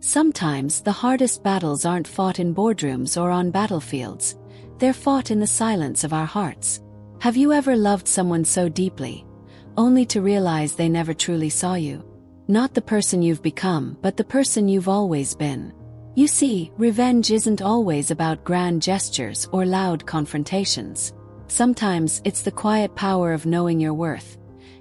Sometimes the hardest battles aren't fought in boardrooms or on battlefields. They're fought in the silence of our hearts. Have you ever loved someone so deeply, only to realize they never truly saw you? Not the person you've become, but the person you've always been. You see, revenge isn't always about grand gestures or loud confrontations. Sometimes it's the quiet power of knowing your worth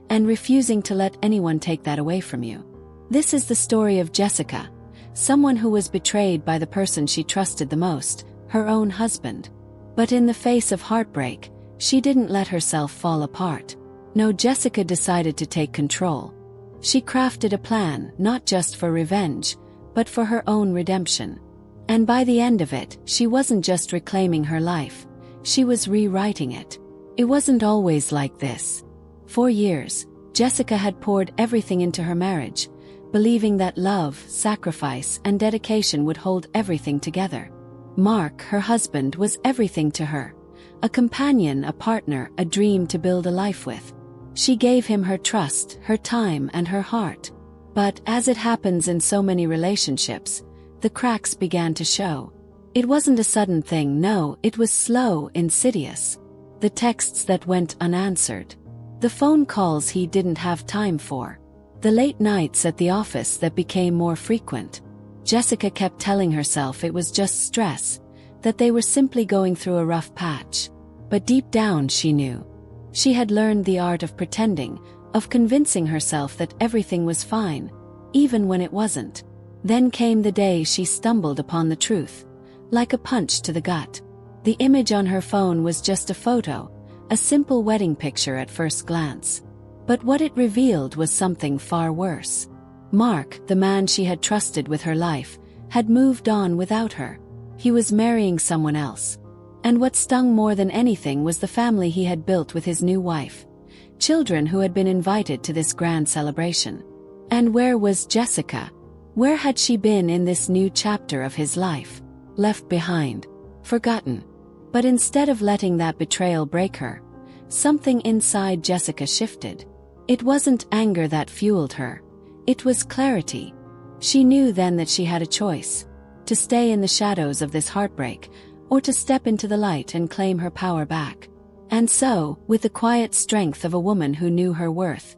and refusing to let anyone take that away from you. This is the story of Jessica, someone who was betrayed by the person she trusted the most, her own husband. But in the face of heartbreak, she didn't let herself fall apart. No, Jessica decided to take control. She crafted a plan, not just for revenge, but for her own redemption. And by the end of it, she wasn't just reclaiming her life, she was rewriting it. It wasn't always like this. For years, Jessica had poured everything into her marriage, believing that love, sacrifice, and dedication would hold everything together. Mark, her husband, was everything to her. A companion, a partner, a dream to build a life with. She gave him her trust, her time, and her heart. But, as it happens in so many relationships, the cracks began to show. It wasn't a sudden thing, no, it was slow, insidious. The texts that went unanswered. The phone calls he didn't have time for. The late nights at the office that became more frequent. Jessica kept telling herself it was just stress, that they were simply going through a rough patch. But deep down she knew. She had learned the art of pretending, of convincing herself that everything was fine, even when it wasn't. Then came the day she stumbled upon the truth, like a punch to the gut. The image on her phone was just a photo, a simple wedding picture at first glance. But what it revealed was something far worse. Mark, the man she had trusted with her life, had moved on without her. He was marrying someone else. And what stung more than anything was the family he had built with his new wife. Children who had been invited to this grand celebration. And where was Jessica? Where had she been in this new chapter of his life? Left behind. Forgotten. But instead of letting that betrayal break her, something inside Jessica shifted. It wasn't anger that fueled her. It was clarity. She knew then that she had a choice. To stay in the shadows of this heartbreak, or to step into the light and claim her power back. And so, with the quiet strength of a woman who knew her worth,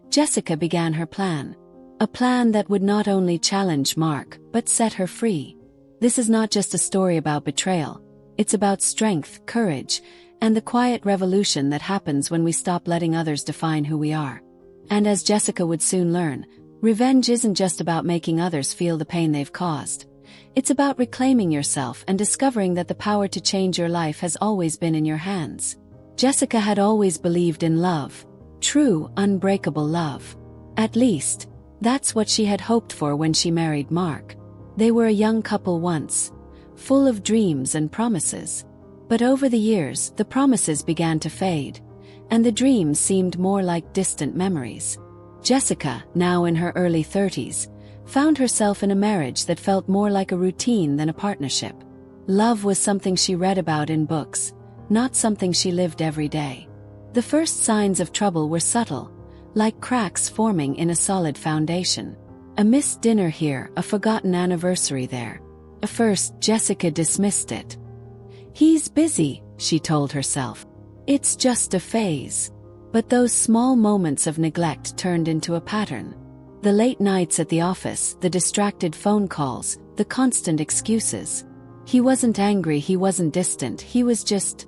Jessica began her plan. A plan that would not only challenge Mark, but set her free. This is not just a story about betrayal. It's about strength, courage, and the quiet revolution that happens when we stop letting others define who we are. And as Jessica would soon learn, revenge isn't just about making others feel the pain they've caused. It's about reclaiming yourself and discovering that the power to change your life has always been in your hands. Jessica had always believed in love. True, unbreakable love. At least, that's what she had hoped for when she married Mark. They were a young couple once, full of dreams and promises. But over the years, the promises began to fade, and the dreams seemed more like distant memories. Jessica, now in her early 30s, found herself in a marriage that felt more like a routine than a partnership. Love was something she read about in books, not something she lived every day. The first signs of trouble were subtle, like cracks forming in a solid foundation. A missed dinner here, a forgotten anniversary there. At first, Jessica dismissed it. "He's busy," she told herself. "It's just a phase." But those small moments of neglect turned into a pattern. The late nights at the office, the distracted phone calls, the constant excuses. He wasn't angry, he wasn't distant, he was just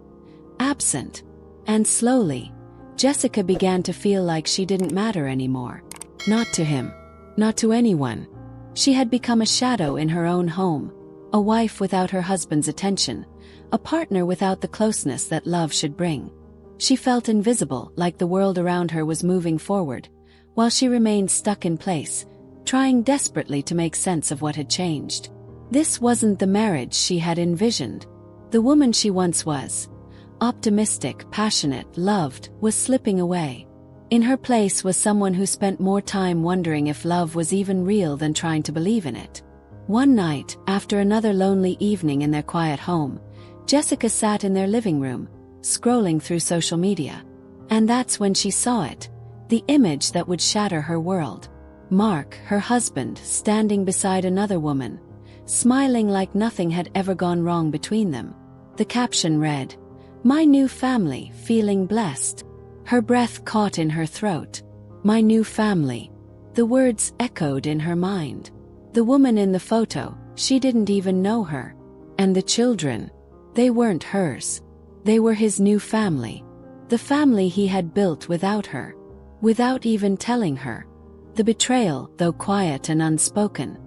absent. And slowly, Jessica began to feel like she didn't matter anymore. Not to him. Not to anyone. She had become a shadow in her own home, a wife without her husband's attention, a partner without the closeness that love should bring. She felt invisible, like the world around her was moving forward, while she remained stuck in place, trying desperately to make sense of what had changed. This wasn't the marriage she had envisioned. The woman she once was, optimistic, passionate, loved, was slipping away. In her place was someone who spent more time wondering if love was even real than trying to believe in it. One night, after another lonely evening in their quiet home, Jessica sat in their living room, scrolling through social media. And that's when she saw it, the image that would shatter her world. Mark, her husband, standing beside another woman, smiling like nothing had ever gone wrong between them. The caption read, "My new family, feeling blessed." Her breath caught in her throat. My new family. The words echoed in her mind. The woman in the photo, she didn't even know her. And the children, they weren't hers. They were his new family. The family he had built without her. Without even telling her. The betrayal, though quiet and unspoken,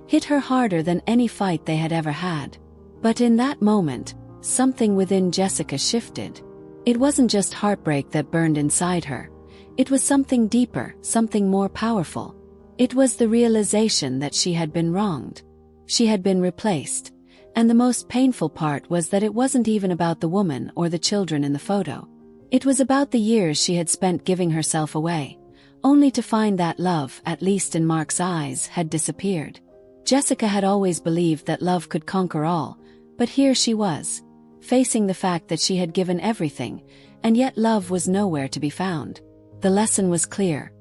hit her harder than any fight they had ever had. But in that moment, something within Jessica shifted. It wasn't just heartbreak that burned inside her. It was something deeper, something more powerful. It was the realization that she had been wronged. She had been replaced. And the most painful part was that it wasn't even about the woman or the children in the photo. It was about the years she had spent giving herself away, only to find that love, at least in Mark's eyes, had disappeared. Jessica had always believed that love could conquer all, but here she was, facing the fact that she had given everything, and yet love was nowhere to be found. The lesson was clear.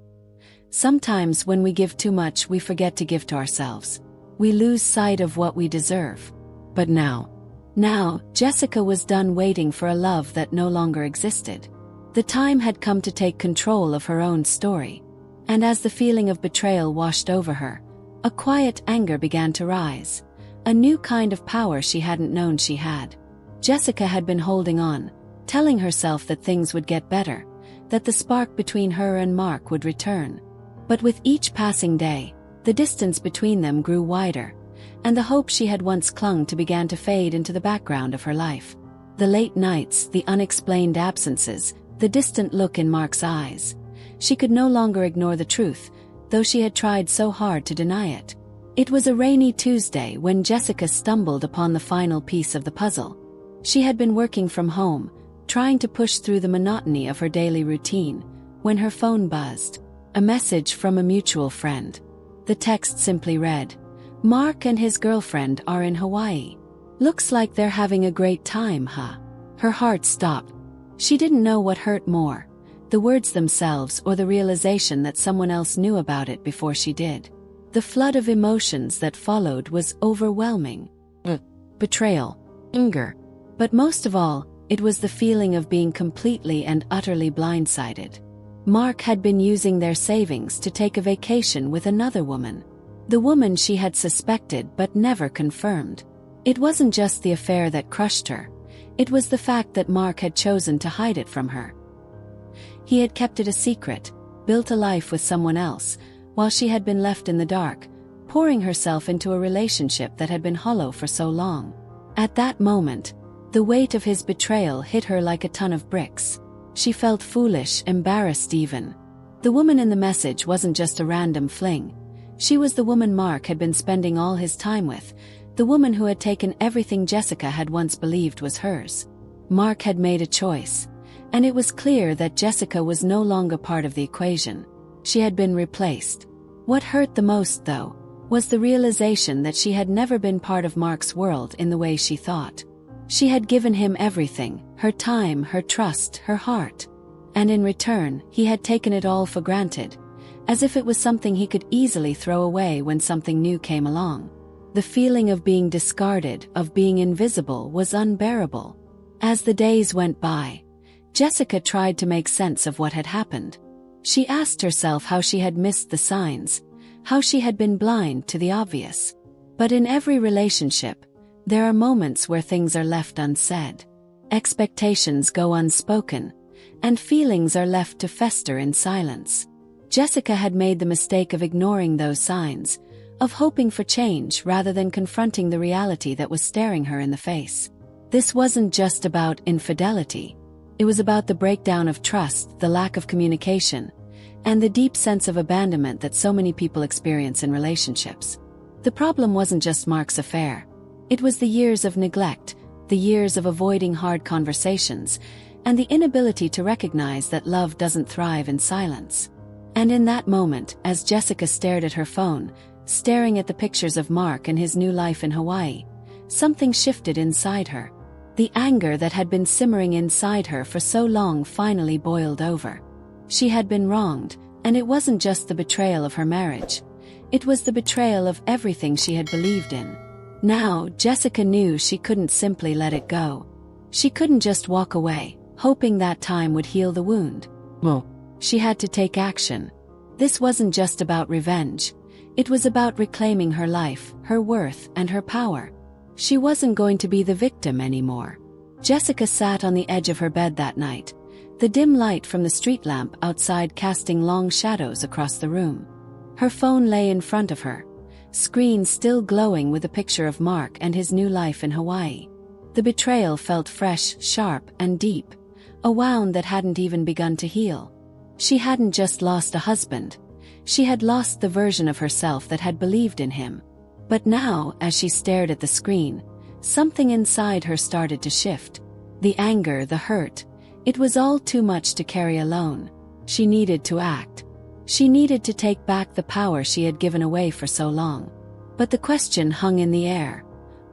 Sometimes when we give too much, we forget to give to ourselves. We lose sight of what we deserve. But now, Jessica was done waiting for a love that no longer existed. The time had come to take control of her own story. And as the feeling of betrayal washed over her, a quiet anger began to rise, a new kind of power she hadn't known she had. Jessica had been holding on, telling herself that things would get better, that the spark between her and Mark would return. But with each passing day, the distance between them grew wider, and the hope she had once clung to began to fade into the background of her life. The late nights, the unexplained absences, the distant look in Mark's eyes. She could no longer ignore the truth, though she had tried so hard to deny it. It was a rainy Tuesday when Jessica stumbled upon the final piece of the puzzle. She had been working from home, trying to push through the monotony of her daily routine, when her phone buzzed. A message from a mutual friend. The text simply read, "Mark and his girlfriend are in Hawaii. Looks like they're having a great time, huh?" Her heart stopped. She didn't know what hurt more, the words themselves or the realization that someone else knew about it before she did. The flood of emotions that followed was overwhelming. Betrayal, anger. But most of all, it was the feeling of being completely and utterly blindsided. Mark had been using their savings to take a vacation with another woman. The woman she had suspected but never confirmed. It wasn't just the affair that crushed her. It was the fact that Mark had chosen to hide it from her. He had kept it a secret, built a life with someone else, while she had been left in the dark, pouring herself into a relationship that had been hollow for so long. At that moment, the weight of his betrayal hit her like a ton of bricks. She felt foolish, embarrassed even. The woman in the message wasn't just a random fling. She was the woman Mark had been spending all his time with, the woman who had taken everything Jessica had once believed was hers. Mark had made a choice, and it was clear that Jessica was no longer part of the equation. She had been replaced. What hurt the most, though, was the realization that she had never been part of Mark's world in the way she thought. She had given him everything, her time, her trust, her heart. And in return, he had taken it all for granted, as if it was something he could easily throw away when something new came along. The feeling of being discarded, of being invisible, was unbearable. As the days went by, Jessica tried to make sense of what had happened. She asked herself how she had missed the signs, how she had been blind to the obvious. But in every relationship, there are moments where things are left unsaid. Expectations go unspoken, and feelings are left to fester in silence. Jessica had made the mistake of ignoring those signs, of hoping for change rather than confronting the reality that was staring her in the face. This wasn't just about infidelity. It was about the breakdown of trust, the lack of communication, and the deep sense of abandonment that so many people experience in relationships. The problem wasn't just Mark's affair. It was the years of neglect, the years of avoiding hard conversations, and the inability to recognize that love doesn't thrive in silence. And in that moment, as Jessica stared at her phone, staring at the pictures of Mark and his new life in Hawaii, something shifted inside her. The anger that had been simmering inside her for so long finally boiled over. She had been wronged, And it wasn't just the betrayal of her marriage. It was the betrayal of everything she had believed in. Now, Jessica knew she couldn't simply let it go. She couldn't just walk away, hoping that time would heal the wound. No. She had to take action. This wasn't just about revenge. It was about reclaiming her life, her worth, and her power. She wasn't going to be the victim anymore. Jessica sat on the edge of her bed that night, the dim light from the street lamp outside casting long shadows across the room. Her phone lay in front of her, screen still glowing with a picture of Mark and his new life in Hawaii. The betrayal felt fresh, sharp, and deep, a wound that hadn't even begun to heal. She hadn't just lost a husband. She had lost the version of herself that had believed in him. But now, as she stared at the screen, something inside her started to shift. The anger, the hurt. It was all too much to carry alone. She needed to act. She needed to take back the power she had given away for so long. But the question hung in the air.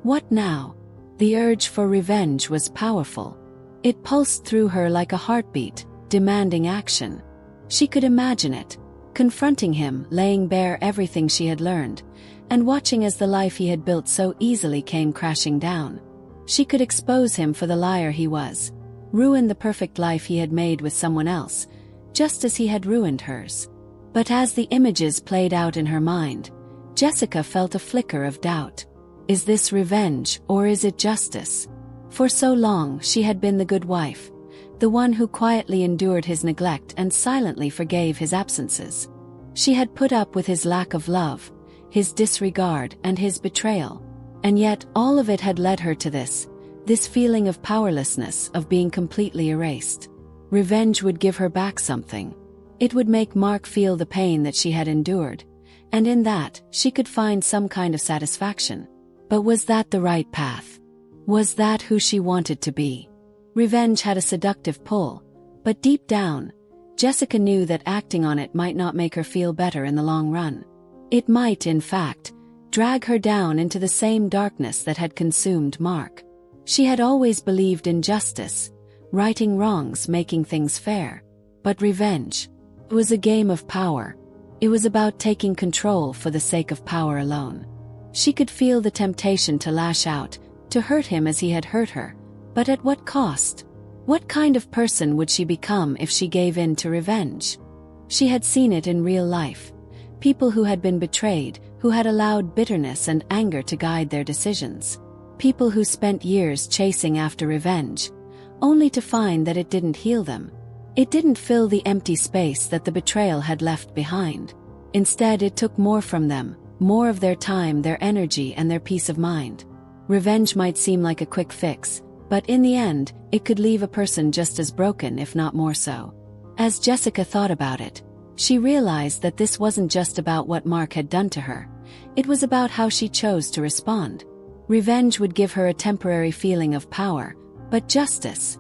What now? The urge for revenge was powerful. It pulsed through her like a heartbeat, demanding action. She could imagine it, confronting him, laying bare everything she had learned, and watching as the life he had built so easily came crashing down. She could expose him for the liar he was, ruin the perfect life he had made with someone else, just as he had ruined hers. But as the images played out in her mind, Jessica felt a flicker of doubt. Is this revenge, or is it justice? For so long she had been the good wife, the one who quietly endured his neglect and silently forgave his absences. She had put up with his lack of love, his disregard, and his betrayal. And yet all of it had led her to this feeling of powerlessness, of being completely erased. Revenge would give her back something. It would make Mark feel the pain that she had endured, and in that, she could find some kind of satisfaction. But was that the right path? Was that who she wanted to be? Revenge had a seductive pull, but deep down, Jessica knew that acting on it might not make her feel better in the long run. It might, in fact, drag her down into the same darkness that had consumed Mark. She had always believed in justice, righting wrongs, making things fair. But revenge was a game of power. It was about taking control for the sake of power alone. She could feel the temptation to lash out, to hurt him as he had hurt her. But at what cost? What kind of person would she become if she gave in to revenge? She had seen it in real life. People who had been betrayed, who had allowed bitterness and anger to guide their decisions. People who spent years chasing after revenge, only to find that it didn't heal them. It didn't fill the empty space that the betrayal had left behind. Instead, it took more from them, more of their time, their energy, and their peace of mind. Revenge might seem like a quick fix, but in the end, it could leave a person just as broken, if not more so. As Jessica thought about it, she realized that this wasn't just about what Mark had done to her. It was about how she chose to respond. Revenge would give her a temporary feeling of power, but justice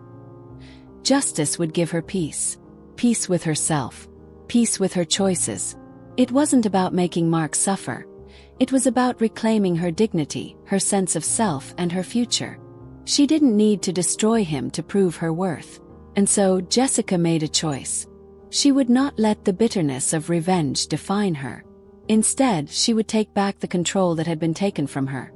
would give her peace. Peace with herself. Peace with her choices. It wasn't about making Mark suffer. It was about reclaiming her dignity, her sense of self, and her future. She didn't need to destroy him to prove her worth. And so Jessica made a choice. She would not let the bitterness of revenge define her. Instead, she would take back the control that had been taken from her,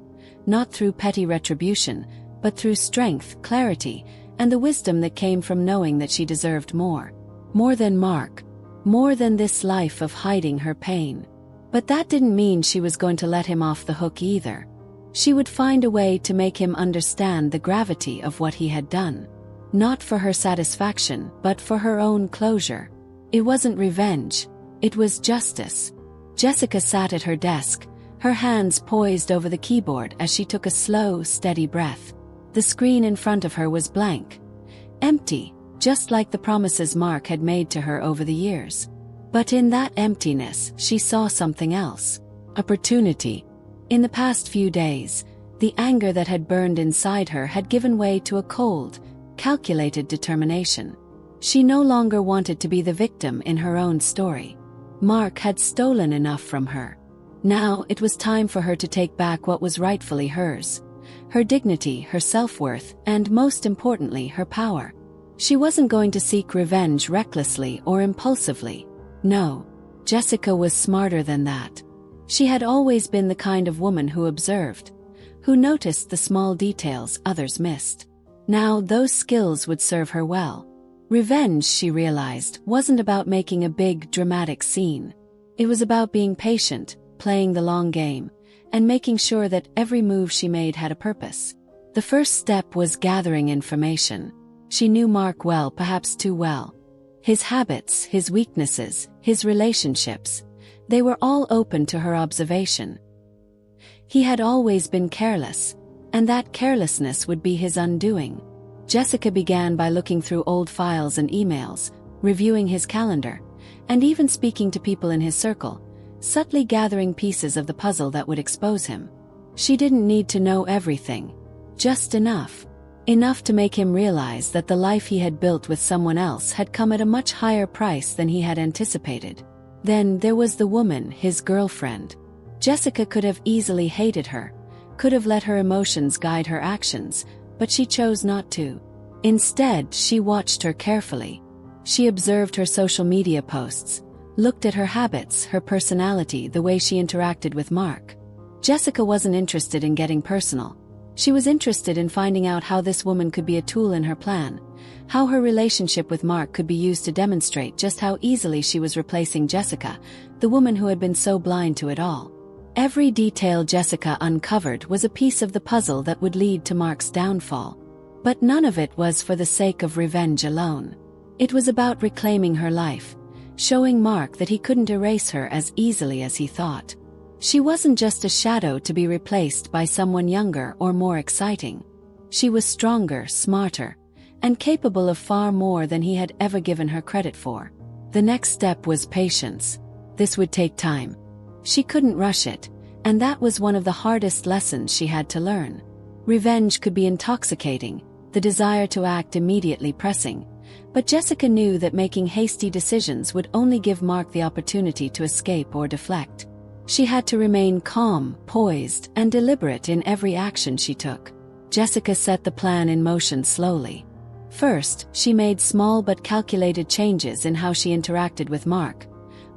not through petty retribution, but through strength, clarity, and the wisdom that came from knowing that she deserved more. More than Mark. More than this life of hiding her pain. But that didn't mean she was going to let him off the hook either. She would find a way to make him understand the gravity of what he had done. Not for her satisfaction, but for her own closure. It wasn't revenge. It was justice. Jessica sat at her desk, her hands poised over the keyboard as she took a slow, steady breath. The screen in front of her was blank. Empty, just like the promises Mark had made to her over the years. But in that emptiness, she saw something else. Opportunity. In the past few days, the anger that had burned inside her had given way to a cold, calculated determination. She no longer wanted to be the victim in her own story. Mark had stolen enough from her. Now it was time for her to take back what was rightfully hers. Her dignity, her self-worth, and most importantly, her power. She wasn't going to seek revenge recklessly or impulsively. No, Jessica was smarter than that. She had always been the kind of woman who observed, who noticed the small details others missed. Now those skills would serve her well. Revenge, she realized, wasn't about making a big, dramatic scene. It was about being patient, playing the long game, and making sure that every move she made had a purpose. The first step was gathering information. She knew Mark well, perhaps too well. His habits, his weaknesses, his relationships, they were all open to her observation. He had always been careless, and that carelessness would be his undoing. Jessica began by looking through old files and emails, reviewing his calendar, and even speaking to people in his circle, subtly gathering pieces of the puzzle that would expose him. She didn't need to know everything, just enough. Enough to make him realize that the life he had built with someone else had come at a much higher price than he had anticipated. Then there was the woman, his girlfriend. Jessica could have easily hated her, could have let her emotions guide her actions, but she chose not to. Instead, she watched her carefully. She observed her social media posts, looked at her habits, her personality, the way she interacted with Mark. Jessica wasn't interested in getting personal. She was interested in finding out how this woman could be a tool in her plan, how her relationship with Mark could be used to demonstrate just how easily she was replacing Jessica, the woman who had been so blind to it all. Every detail Jessica uncovered was a piece of the puzzle that would lead to Mark's downfall. But none of it was for the sake of revenge alone. It was about reclaiming her life, showing Mark that he couldn't erase her as easily as he thought. She wasn't just a shadow to be replaced by someone younger or more exciting. She was stronger, smarter, and capable of far more than he had ever given her credit for. The next step was patience. This would take time. She couldn't rush it, and that was one of the hardest lessons she had to learn. Revenge could be intoxicating, the desire to act immediately pressing, but Jessica knew that making hasty decisions would only give Mark the opportunity to escape or deflect. She had to remain calm, poised, and deliberate in every action she took. Jessica set the plan in motion slowly. First, she made small but calculated changes in how she interacted with Mark.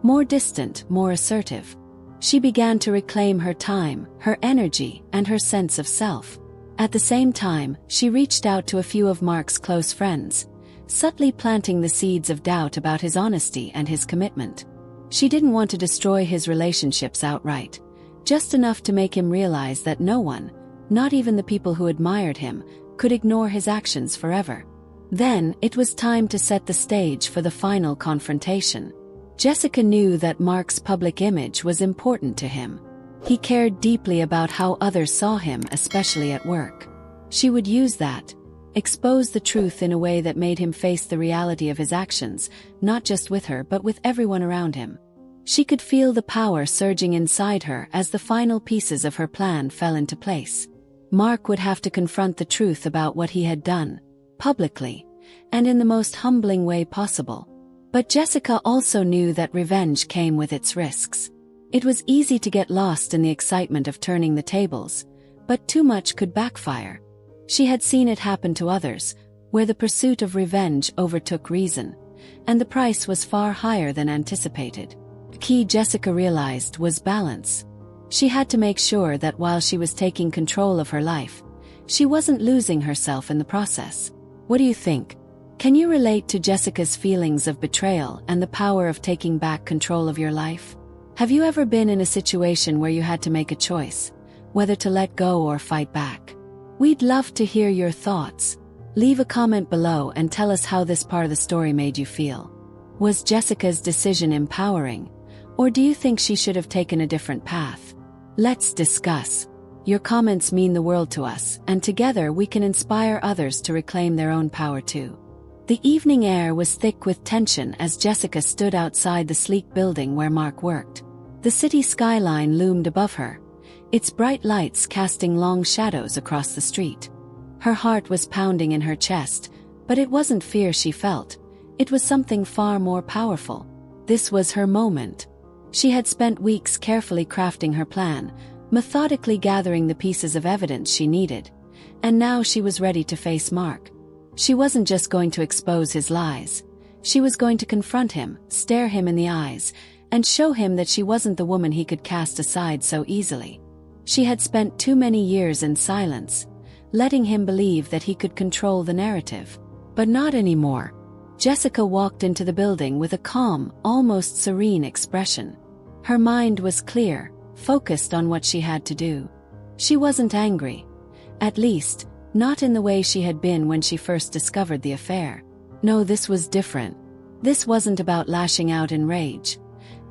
More distant, more assertive. She began to reclaim her time, her energy, and her sense of self. At the same time, she reached out to a few of Mark's close friends, subtly planting the seeds of doubt about his honesty and his commitment. She didn't want to destroy his relationships outright, just enough to make him realize that no one, not even the people who admired him, could ignore his actions forever. Then, it was time to set the stage for the final confrontation. Jessica knew that Mark's public image was important to him. He cared deeply about how others saw him, especially at work. She would use that, expose the truth in a way that made him face the reality of his actions, not just with her but with everyone around him. She could feel the power surging inside her as the final pieces of her plan fell into place. Mark would have to confront the truth about what he had done, publicly, and in the most humbling way possible. But Jessica also knew that revenge came with its risks. It was easy to get lost in the excitement of turning the tables, but too much could backfire. She had seen it happen to others, where the pursuit of revenge overtook reason, and the price was far higher than anticipated. The key, Jessica realized, was balance. She had to make sure that while she was taking control of her life, she wasn't losing herself in the process. What do you think? Can you relate to Jessica's feelings of betrayal and the power of taking back control of your life? Have you ever been in a situation where you had to make a choice, whether to let go or fight back? We'd love to hear your thoughts. Leave a comment below and tell us how this part of the story made you feel. Was Jessica's decision empowering, or do you think she should have taken a different path? Let's discuss. Your comments mean the world to us, and together we can inspire others to reclaim their own power too. The evening air was thick with tension as Jessica stood outside the sleek building where Mark worked. The city skyline loomed above her, its bright lights casting long shadows across the street. Her heart was pounding in her chest, but it wasn't fear she felt. It was something far more powerful. This was her moment. She had spent weeks carefully crafting her plan, methodically gathering the pieces of evidence she needed, and now she was ready to face Mark. She wasn't just going to expose his lies. She was going to confront him, stare him in the eyes, and show him that she wasn't the woman he could cast aside so easily. She had spent too many years in silence, letting him believe that he could control the narrative. But not anymore. Jessica walked into the building with a calm, almost serene expression. Her mind was clear, focused on what she had to do. She wasn't angry. At least, not in the way she had been when she first discovered the affair. No, this was different. This wasn't about lashing out in rage.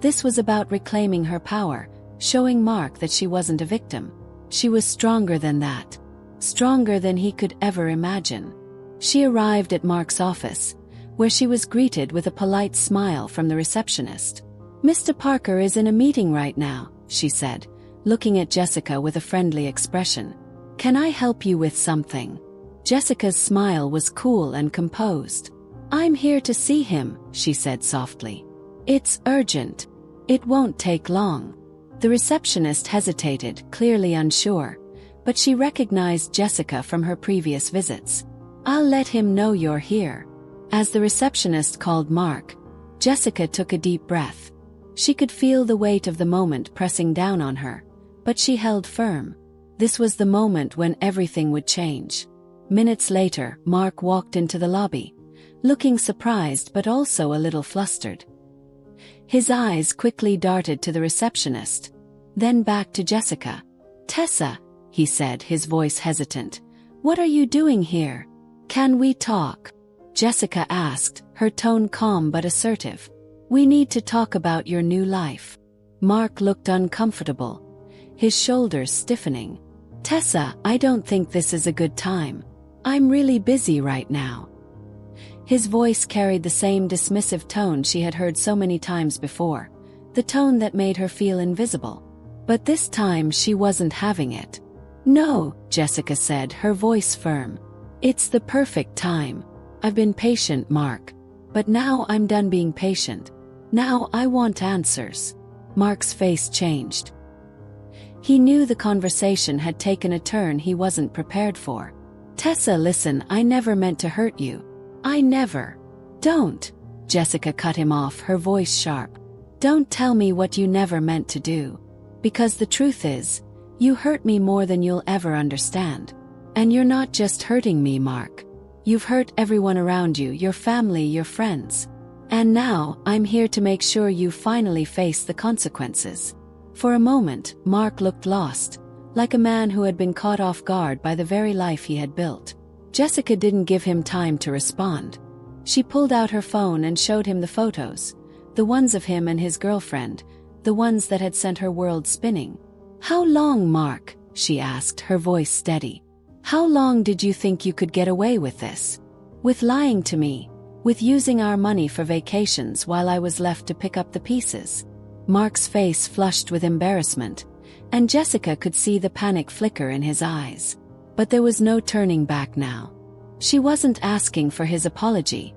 This was about reclaiming her power, showing Mark that she wasn't a victim. She was stronger than that. Stronger than he could ever imagine. She arrived at Mark's office, where she was greeted with a polite smile from the receptionist. "Mr. Parker is in a meeting right now," she said, looking at Jessica with a friendly expression. "Can I help you with something?" Jessica's smile was cool and composed. "I'm here to see him," she said softly. "It's urgent. It won't take long." The receptionist hesitated, clearly unsure, but she recognized Jessica from her previous visits. "I'll let him know you're here." As the receptionist called Mark, Jessica took a deep breath. She could feel the weight of the moment pressing down on her, but she held firm. This was the moment when everything would change. Minutes later, Mark walked into the lobby, looking surprised but also a little flustered. His eyes quickly darted to the receptionist, then back to Jessica. "Tessa," he said, his voice hesitant, "what are you doing here? Can we talk?" Jessica asked, her tone calm but assertive. "We need to talk about your new life." Mark looked uncomfortable, his shoulders stiffening. "Tessa, I don't think this is a good time. I'm really busy right now." His voice carried the same dismissive tone she had heard so many times before, the tone that made her feel invisible. But this time she wasn't having it. "No," Jessica said, her voice firm. "It's the perfect time. I've been patient, Mark. But now I'm done being patient. Now I want answers." Mark's face changed. He knew the conversation had taken a turn he wasn't prepared for. "Tessa, listen, I never meant to hurt you. I never." "Don't," Jessica cut him off, her voice sharp. "Don't tell me what you never meant to do. Because the truth is, you hurt me more than you'll ever understand. And you're not just hurting me, Mark. You've hurt everyone around you, your family, your friends. And now, I'm here to make sure you finally face the consequences." For a moment, Mark looked lost, like a man who had been caught off guard by the very life he had built. Jessica didn't give him time to respond. She pulled out her phone and showed him the photos, the ones of him and his girlfriend, the ones that had sent her world spinning. "How long, Mark?" she asked, her voice steady. "How long did you think you could get away with this? With lying to me? With using our money for vacations while I was left to pick up the pieces?" Mark's face flushed with embarrassment, and Jessica could see the panic flicker in his eyes. But there was no turning back now. She wasn't asking for his apology.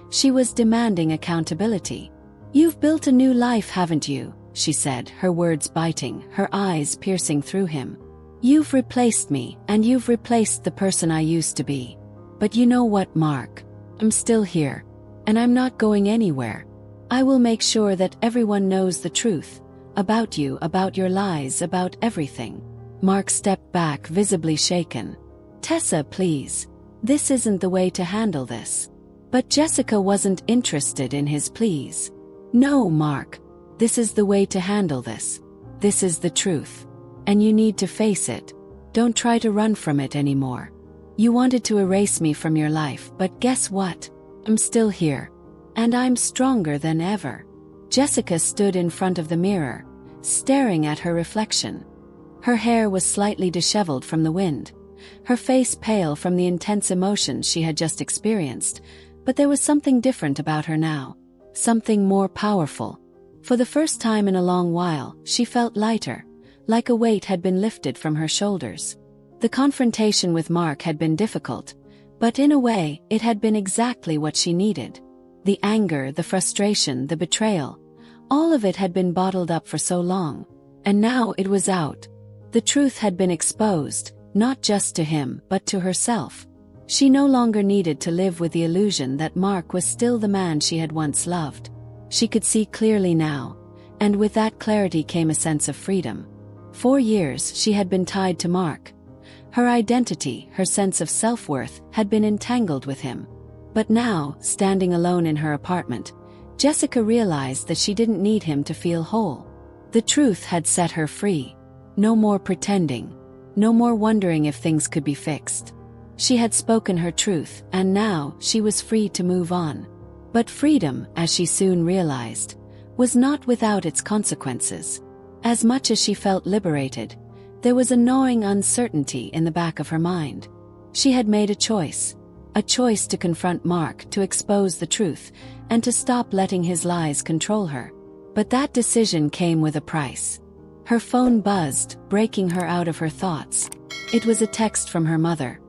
She was demanding accountability. "You've built a new life, haven't you?" she said, her words biting, her eyes piercing through him. "You've replaced me, and you've replaced the person I used to be. But you know what, Mark? I'm still here. And I'm not going anywhere. I will make sure that everyone knows the truth. About you, about your lies, about everything." Mark stepped back, visibly shaken. "Tessa, please. This isn't the way to handle this." But Jessica wasn't interested in his pleas. "No, Mark. This is the way to handle this. This is the truth. And you need to face it. Don't try to run from it anymore. You wanted to erase me from your life, but guess what? I'm still here. And I'm stronger than ever." Jessica stood in front of the mirror, staring at her reflection. Her hair was slightly disheveled from the wind, her face pale from the intense emotions she had just experienced, but there was something different about her now. Something more powerful. For the first time in a long while, she felt lighter, like a weight had been lifted from her shoulders. The confrontation with Mark had been difficult, but in a way, it had been exactly what she needed. The anger, the frustration, the betrayal, all of it had been bottled up for so long. And now it was out. The truth had been exposed, not just to him, but to herself. She no longer needed to live with the illusion that Mark was still the man she had once loved. She could see clearly now, and with that clarity came a sense of freedom. 4 years she had been tied to Mark. Her identity, her sense of self-worth, had been entangled with him. But now, standing alone in her apartment, Jessica realized that she didn't need him to feel whole. The truth had set her free. No more pretending. No more wondering if things could be fixed. She had spoken her truth, and now she was free to move on. But freedom, as she soon realized, was not without its consequences. As much as she felt liberated, there was a gnawing uncertainty in the back of her mind. She had made a choice to confront Mark, to expose the truth, and to stop letting his lies control her. But that decision came with a price. Her phone buzzed, breaking her out of her thoughts. It was a text from her mother.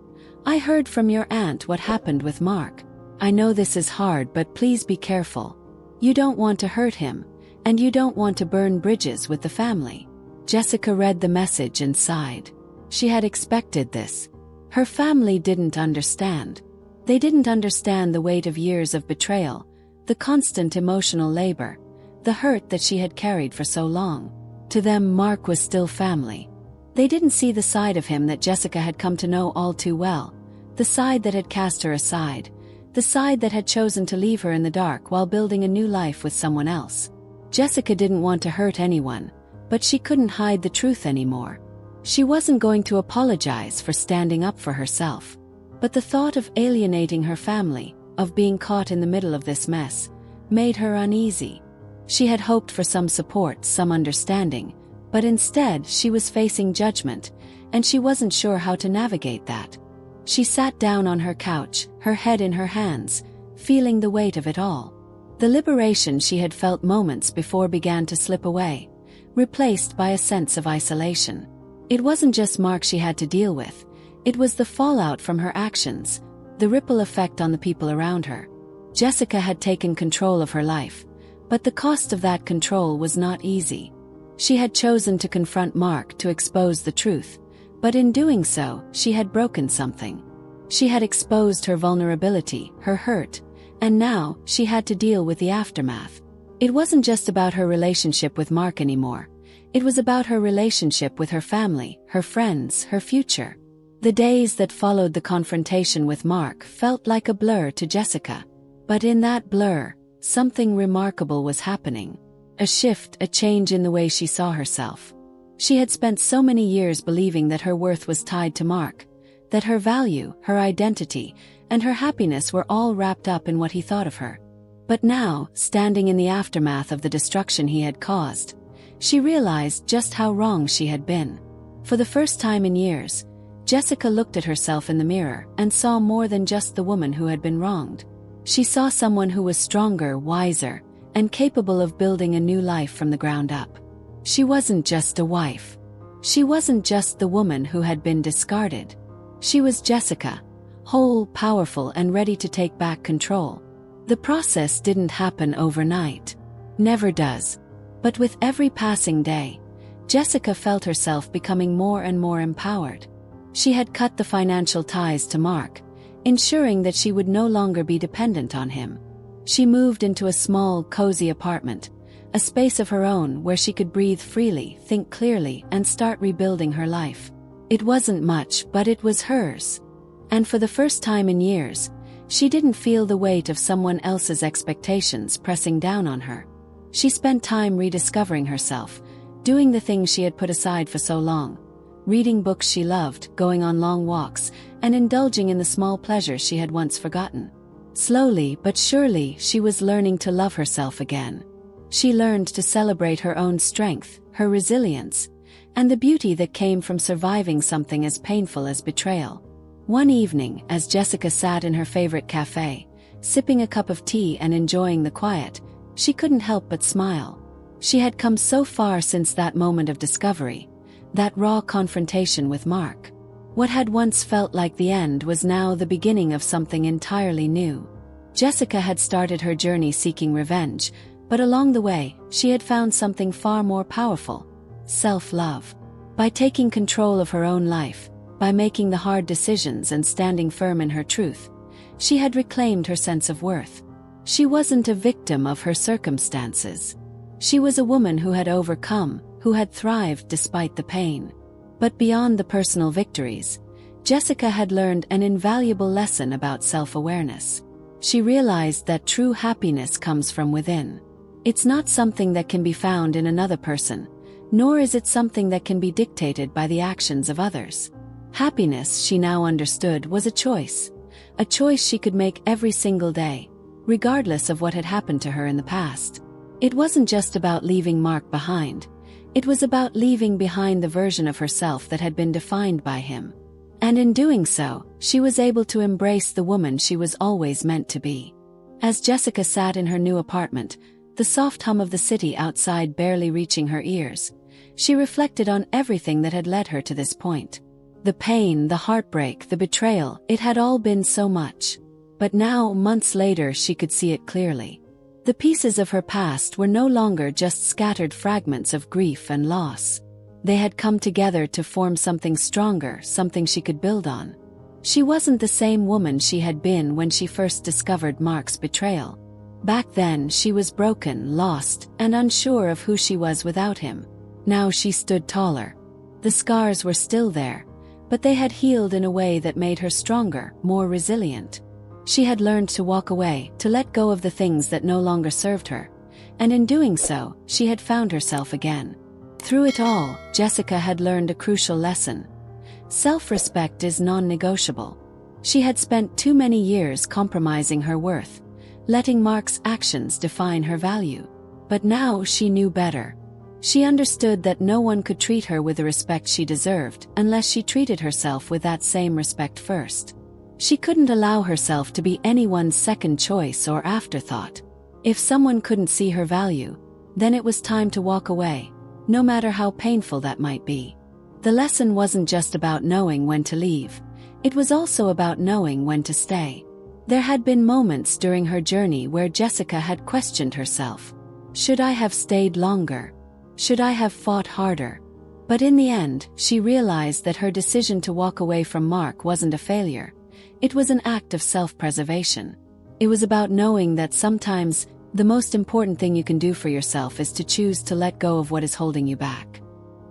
"I heard from your aunt what happened with Mark. I know this is hard, but please be careful. You don't want to hurt him, and you don't want to burn bridges with the family." Jessica read the message and sighed. She had expected this. Her family didn't understand. They didn't understand the weight of years of betrayal, the constant emotional labor, the hurt that she had carried for so long. To them, Mark was still family. They didn't see the side of him that Jessica had come to know all too well, the side that had cast her aside, the side that had chosen to leave her in the dark while building a new life with someone else. Jessica didn't want to hurt anyone, but she couldn't hide the truth anymore. She wasn't going to apologize for standing up for herself. But the thought of alienating her family, of being caught in the middle of this mess, made her uneasy. She had hoped for some support, some understanding, but instead she was facing judgment, and she wasn't sure how to navigate that. She sat down on her couch, her head in her hands, feeling the weight of it all. The liberation she had felt moments before began to slip away, replaced by a sense of isolation. It wasn't just Mark she had to deal with. It was the fallout from her actions, the ripple effect on the people around her. Jessica had taken control of her life, but the cost of that control was not easy. She had chosen to confront Mark, to expose the truth, but in doing so, she had broken something. She had exposed her vulnerability, her hurt, and now she had to deal with the aftermath. It wasn't just about her relationship with Mark anymore. It was about her relationship with her family, her friends, her future. The days that followed the confrontation with Mark felt like a blur to Jessica. But in that blur, something remarkable was happening. A shift, a change in the way she saw herself. She had spent so many years believing that her worth was tied to Mark, that her value, her identity, and her happiness were all wrapped up in what he thought of her. But now, standing in the aftermath of the destruction he had caused, she realized just how wrong she had been. For the first time in years, Jessica looked at herself in the mirror and saw more than just the woman who had been wronged. She saw someone who was stronger, wiser, and capable of building a new life from the ground up. She wasn't just a wife. She wasn't just the woman who had been discarded. She was Jessica, whole, powerful, and ready to take back control. The process didn't happen overnight. Never does. But with every passing day, Jessica felt herself becoming more and more empowered. She had cut the financial ties to Mark, ensuring that she would no longer be dependent on him. She moved into a small, cozy apartment, a space of her own where she could breathe freely, think clearly, and start rebuilding her life. It wasn't much, but it was hers. And for the first time in years, she didn't feel the weight of someone else's expectations pressing down on her. She spent time rediscovering herself, doing the things she had put aside for so long. Reading books she loved, going on long walks, and indulging in the small pleasures she had once forgotten. Slowly but surely, she was learning to love herself again. She learned to celebrate her own strength, her resilience, and the beauty that came from surviving something as painful as betrayal. One evening, as Jessica sat in her favorite cafe, sipping a cup of tea and enjoying the quiet, she couldn't help but smile. She had come so far since that moment of discovery, that raw confrontation with Mark. What had once felt like the end was now the beginning of something entirely new. Jessica had started her journey seeking revenge, but along the way, she had found something far more powerful: self-love. By taking control of her own life, by making the hard decisions and standing firm in her truth, she had reclaimed her sense of worth. She wasn't a victim of her circumstances. She was a woman who had overcome, who had thrived despite the pain. But beyond the personal victories, Jessica had learned an invaluable lesson about self-awareness. She realized that true happiness comes from within. It's not something that can be found in another person, nor is it something that can be dictated by the actions of others. Happiness, she now understood, was a choice she could make every single day, regardless of what had happened to her in the past. It wasn't just about leaving Mark behind. It was about leaving behind the version of herself that had been defined by him. And in doing so, she was able to embrace the woman she was always meant to be. As Jessica sat in her new apartment, the soft hum of the city outside barely reaching her ears, she reflected on everything that had led her to this point. The pain, the heartbreak, the betrayal, it had all been so much. But now, months later, she could see it clearly. The pieces of her past were no longer just scattered fragments of grief and loss. They had come together to form something stronger, something she could build on. She wasn't the same woman she had been when she first discovered Mark's betrayal. Back then, she was broken, lost, and unsure of who she was without him. Now she stood taller. The scars were still there, but they had healed in a way that made her stronger, more resilient. She had learned to walk away, to let go of the things that no longer served her, and in doing so, she had found herself again. Through it all, Jessica had learned a crucial lesson. Self-respect is non-negotiable. She had spent too many years compromising her worth, letting Mark's actions define her value. But now she knew better. She understood that no one could treat her with the respect she deserved unless she treated herself with that same respect first. She couldn't allow herself to be anyone's second choice or afterthought. If someone couldn't see her value, then it was time to walk away, no matter how painful that might be. The lesson wasn't just about knowing when to leave, it was also about knowing when to stay. There had been moments during her journey where Jessica had questioned herself. Should I have stayed longer? Should I have fought harder? But in the end, she realized that her decision to walk away from Mark wasn't a failure. It was an act of self-preservation. It was about knowing that sometimes, the most important thing you can do for yourself is to choose to let go of what is holding you back.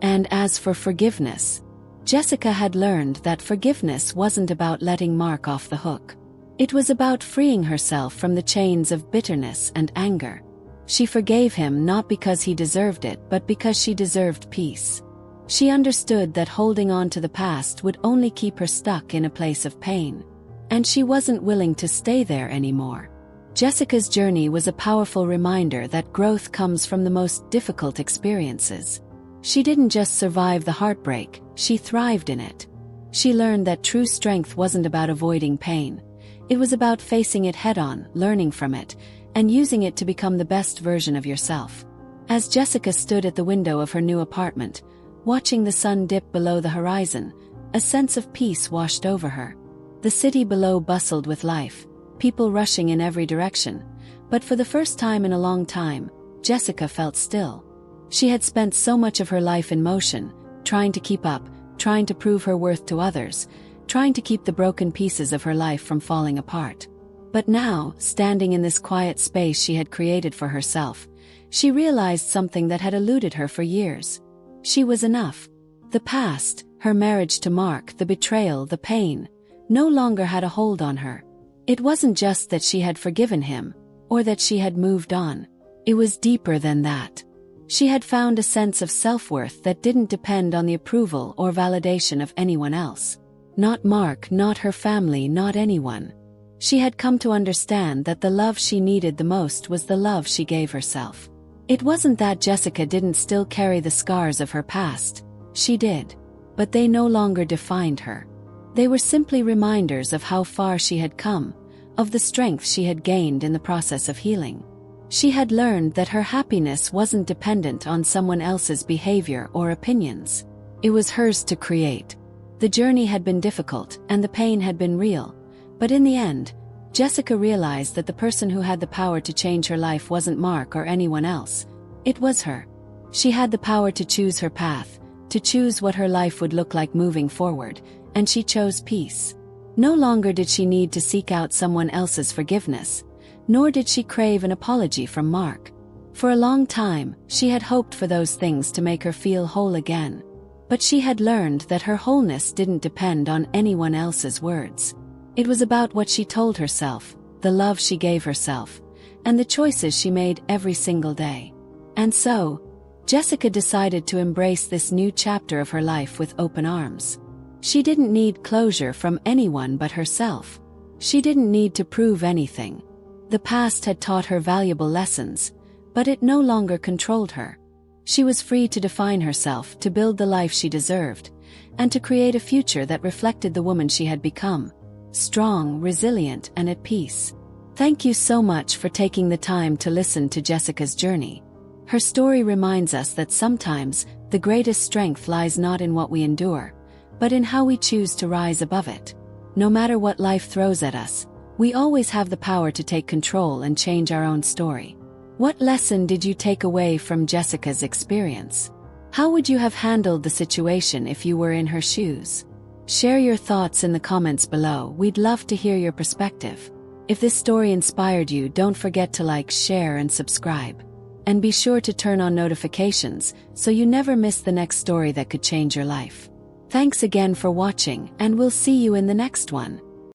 And as for forgiveness, Jessica had learned that forgiveness wasn't about letting Mark off the hook. It was about freeing herself from the chains of bitterness and anger. She forgave him not because he deserved it, but because she deserved peace. She understood that holding on to the past would only keep her stuck in a place of pain, and she wasn't willing to stay there anymore. Jessica's journey was a powerful reminder that growth comes from the most difficult experiences. She didn't just survive the heartbreak, she thrived in it. She learned that true strength wasn't about avoiding pain. It was about facing it head-on, learning from it, and using it to become the best version of yourself. As Jessica stood at the window of her new apartment, watching the sun dip below the horizon, a sense of peace washed over her. The city below bustled with life, people rushing in every direction, but for the first time in a long time, Jessica felt still. She had spent so much of her life in motion, trying to keep up, trying to prove her worth to others, trying to keep the broken pieces of her life from falling apart. But now, standing in this quiet space she had created for herself, she realized something that had eluded her for years. She was enough. The past, her marriage to Mark, the betrayal, the pain, no longer had a hold on her. It wasn't just that she had forgiven him, or that she had moved on. It was deeper than that. She had found a sense of self-worth that didn't depend on the approval or validation of anyone else. Not Mark, not her family, not anyone. She had come to understand that the love she needed the most was the love she gave herself. It wasn't that Jessica didn't still carry the scars of her past. She did. But they no longer defined her. They were simply reminders of how far she had come, of the strength she had gained in the process of healing. She had learned that her happiness wasn't dependent on someone else's behavior or opinions. It was hers to create. The journey had been difficult, and the pain had been real. But in the end, Jessica realized that the person who had the power to change her life wasn't Mark or anyone else. It was her. She had the power to choose her path, to choose what her life would look like moving forward, and she chose peace. No longer did she need to seek out someone else's forgiveness, nor did she crave an apology from Mark. For a long time, she had hoped for those things to make her feel whole again. But she had learned that her wholeness didn't depend on anyone else's words. It was about what she told herself, the love she gave herself, and the choices she made every single day. And so, Jessica decided to embrace this new chapter of her life with open arms. She didn't need closure from anyone but herself. She didn't need to prove anything. The past had taught her valuable lessons, but it no longer controlled her. She was free to define herself, to build the life she deserved, and to create a future that reflected the woman she had become, strong, resilient, and at peace. Thank you so much for taking the time to listen to Jessica's journey. Her story reminds us that sometimes the greatest strength lies not in what we endure, but in how we choose to rise above it. No matter what life throws at us, we always have the power to take control and change our own story. What lesson did you take away from Jessica's experience? How would you have handled the situation if you were in her shoes? Share your thoughts in the comments below. We'd love to hear your perspective. If this story inspired you, don't forget to like, share, and subscribe. And be sure to turn on notifications so you never miss the next story that could change your life. Thanks again for watching, and we'll see you in the next one.